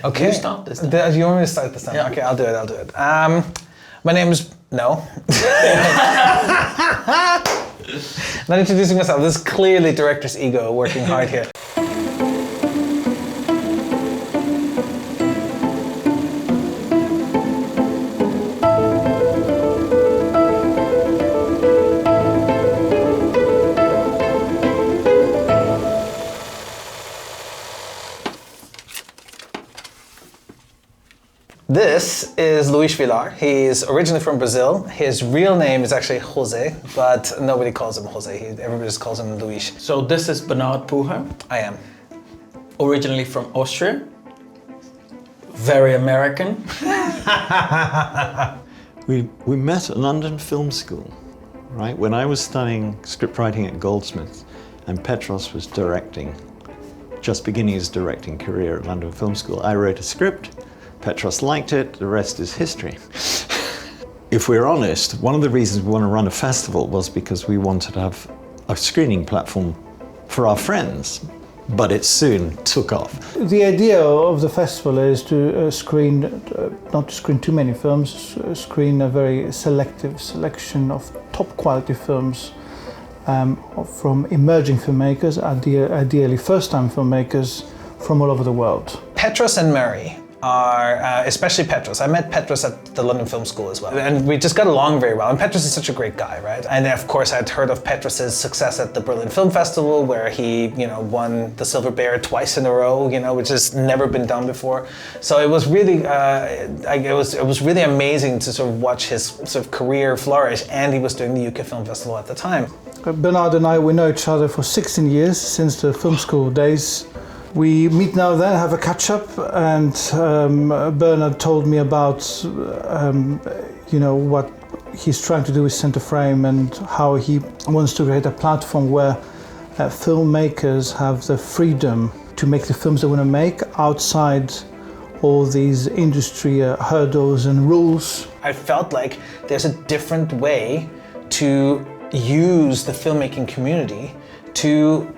Okay. You start this time. You want me to start this time? Yeah. Okay, I'll do it. My name is... No. Not introducing myself. This is clearly director's ego working hard here. This is Luis Vilar. He's originally from Brazil. His real name is actually Jose, but nobody calls him Jose. Everybody just calls him Luis. So this is Bernard Pucher. I am. Originally from Austria. Very American. We met at London Film School, right? When I was studying script writing at Goldsmiths and Petros was directing, just beginning his directing career at London Film School, I wrote a script. Petros liked it, the rest is history. If we're honest, one of the reasons we want to run a festival was because we wanted to have a screening platform for our friends, but it soon took off. The idea of the festival is to screen, not to screen too many films, screen a very selective selection of top quality films from emerging filmmakers, ideally first-time filmmakers from all over the world. Petros and Mary are, especially Petros. I met Petros at the London Film School as well. And we just got along very well. And Petros is such a great guy, right? And of course, I'd heard of Petros's success at the Berlin Film Festival, where he, won the Silver Bear twice in a row, which has never been done before. So it was really, it was really amazing to sort of watch his sort of career flourish. And he was doing the UK Film Festival at the time. Bernard and I, we know each other for 16 years, since the film school days. We meet now and then, have a catch-up, and Bernard told me about, what he's trying to do with CenterFrame and how he wants to create a platform where filmmakers have the freedom to make the films they want to make outside all these industry hurdles and rules. I felt like there's a different way to use the filmmaking community to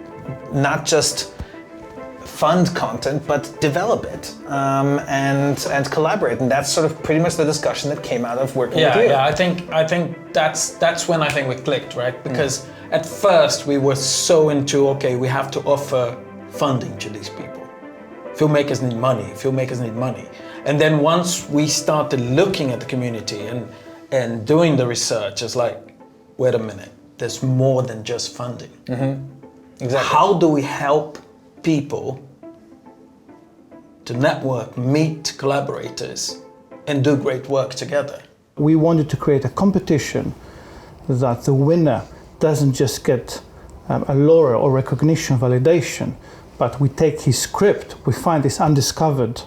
not just fund content, but develop it and collaborate, and that's sort of pretty much the discussion that came out of working with you. Yeah, I think that's when I think we clicked, right? Because at first we were so into, okay, we have to offer funding to these people. Filmmakers need money. And then once we started looking at the community and doing the research, it's like, wait a minute, there's more than just funding. Exactly. How do we help people to network, meet collaborators, and do great work together? We wanted to create a competition that the winner doesn't just get a laurel or recognition, validation, but we take his script, we find this undiscovered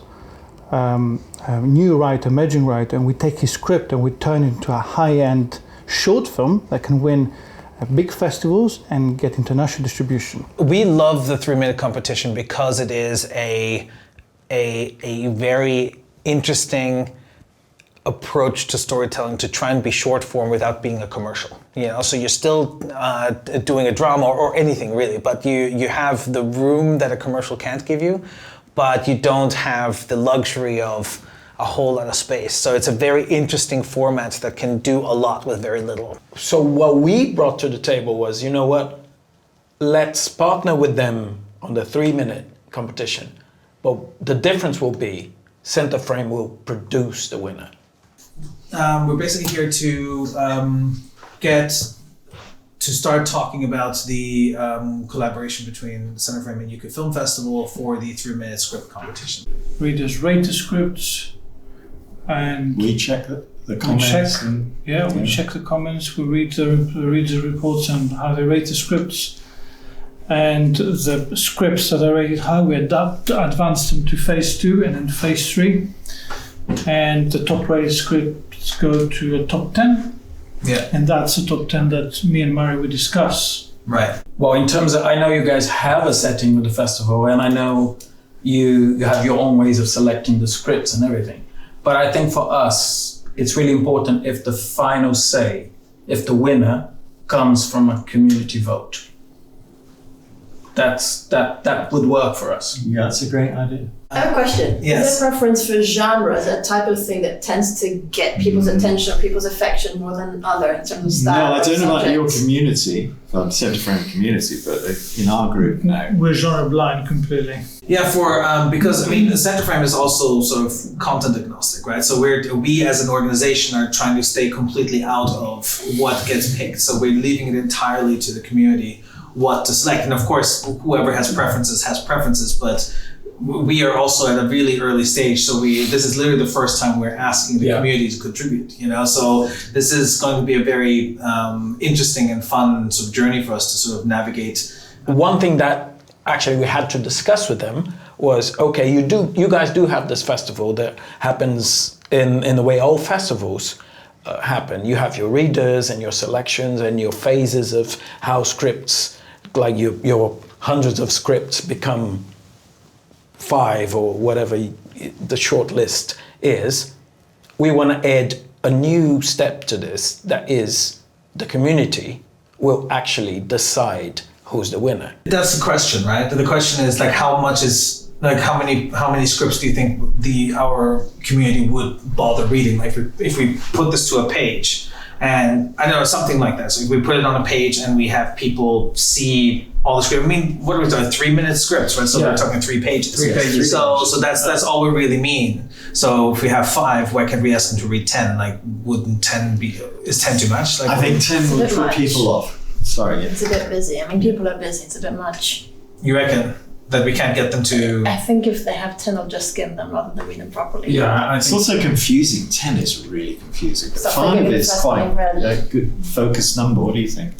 new writer, emerging writer, and we take his script and we turn it into a high-end short film that can win big festivals and get international distribution. We love the 3-minute competition because it is a very interesting approach to storytelling, to try and be short form without being a commercial. So you're still doing a drama or anything really, but you have the room that a commercial can't give you, but you don't have the luxury of a whole lot of space. So it's a very interesting format that can do a lot with very little. So what we brought to the table was, you know what, let's partner with them on the 3-minute competition. But the difference will be CenterFrame will produce the winner. We're basically here to start talking about the collaboration between CenterFrame and UK Film Festival for the 3-minute script competition. Readers rate the scripts, and We check the comments. We check the comments. We read the reports and how they rate the scripts, and the scripts that are rated high, we advance them to phase 2 and then phase 3, and the top rated scripts go to a top 10. Yeah. And that's the top 10 that me and Mari will discuss. Right. Well, in terms of, I know you guys have a setting with the festival, and I know you have your own ways of selecting the scripts and everything. But I think for us, it's really important if the final say, if the winner comes from a community vote. that would work for us. Yeah, that's a great idea. I have a question. Yes. Is there a preference for genre? Is that type of thing that tends to get people's attention or people's affection more than other in terms of style? No, I don't know about your subject? community, CenterFrame community, but in our group now. We're genre blind completely. Yeah, because I mean, CenterFrame is also sort of content agnostic, right? So we as an organization are trying to stay completely out of what gets picked. So we're leaving it entirely to the community what to select, and of course, whoever has preferences, but we are also at a really early stage, so this is literally the first time we're asking the community to contribute, so this is going to be a very interesting and fun sort of journey for us to sort of navigate. One thing that actually we had to discuss with them was, okay, you guys do have this festival that happens in the way all festivals happen. You have your readers and your selections and your phases of how scripts, like your hundreds of scripts become 5 or whatever the short list is. We want to add a new step to this, that is the community will actually decide who's the winner. That's the question, right? The question is like how many scripts do you think our community would bother reading? Like if we put this to a page, and I don't know, something like that. So if we put it on a page and we have people see all the script. I mean, what are we talking? 3-minute scripts, right? So we're talking 3 pages. 3 pages. So that's all we really mean. So if we have 5, why can't we ask them to read 10? Like, wouldn't 10 is 10 too much? Like, I think 10 would put people off. Sorry. It's a bit busy. I mean, people are busy. It's a bit much. You reckon that we can't get them to? I think if they have 10, I'll just skim them rather than read them properly. Yeah, It's also confusing. 10 is really confusing. But So 5 maybe is that's quite what I a good focused number. What do you think?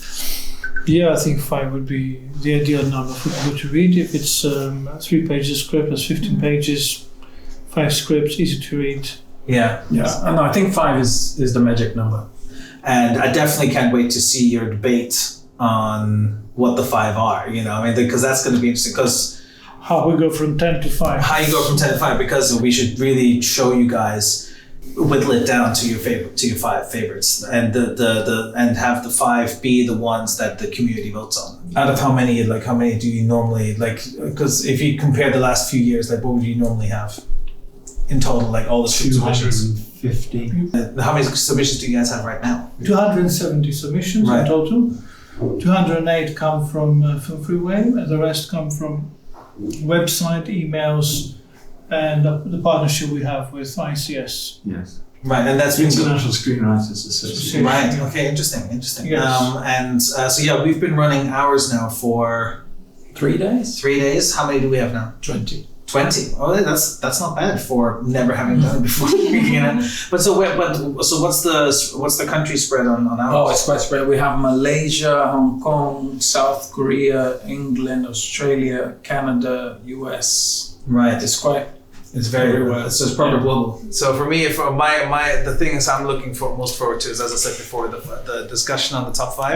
Yeah, I think 5 would be the ideal number for people to read. If it's 3 pages script, that's 15 pages, 5 scripts, easy to read. Yeah. Yeah, and I think 5 is the magic number. And I definitely can't wait to see your debate on what the 5 are, I mean, because that's going to be interesting, because How we go from 10 to 5. how you go from 10 to 5, because we should really show you guys, whittle it down to your 5 favorites, and and have the 5 be the ones that the community votes on. Out of how many do you normally, because if you compare the last few years, what would you normally have in total, all the submissions? 250. How many submissions do you guys have right now? 270 submissions Right. in total. 208 come from Film Freeway, and the rest come from website, emails, and the partnership we have with ICS. Yes. Right, and that's been International Screenwriters Association. right. Okay, interesting. Yes. So we've been running hours now for 3 days? 3 days. How many do we have now? 20. 20. Oh, that's not bad for never having done it before. But what's the country spread on Oh, hours? it's quite spread. We have Malaysia, Hong Kong, South Korea, England, Australia, Canada, US. Right. It's very everywhere. So it's proper global. So for me, the things I'm looking most forward to is, as I said before, the discussion on the top 5.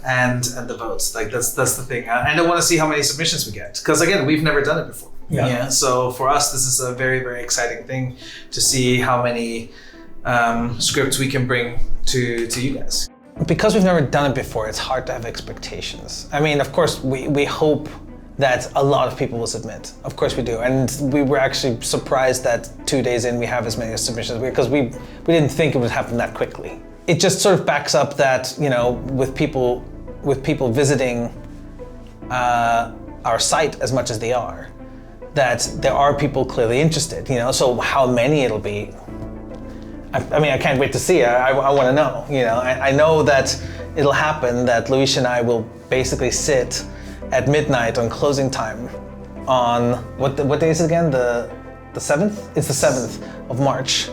And the votes. That's the thing. And I want to see how many submissions we get, because again, we've never done it before. Yeah. So for us, this is a very, very exciting thing to see how many scripts we can bring to you guys. Because we've never done it before, it's hard to have expectations. I mean, of course, we hope that a lot of people will submit. Of course we do. And we were actually surprised that 2 days in we have as many submissions, because we didn't think it would happen that quickly. It just sort of backs up that, with people visiting our site as much as they are, that there are people clearly interested, so how many it'll be, I mean, I can't wait to see. I want to know, I know that it'll happen, that Luis and I will basically sit at midnight on closing time on, what day is it again? The 7th? It's the 7th of March,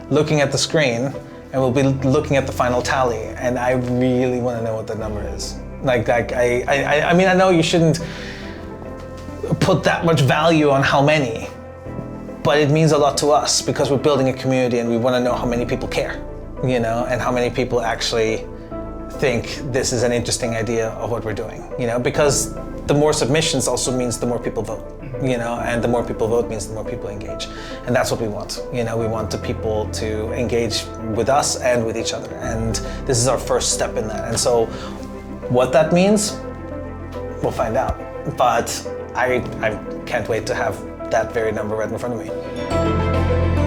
looking at the screen, and we'll be looking at the final tally, and I really want to know what the number is. I mean, I know you shouldn't put that much value on how many, but it means a lot to us, because we're building a community and we want to know how many people care, and how many people actually think this is an interesting idea of what we're doing, because the more submissions also means the more people vote, and the more people vote means the more people engage. And that's what we want. We want the people to engage with us and with each other. And this is our first step in that. And so what that means, we'll find out. but I can't wait to have that very number right in front of me.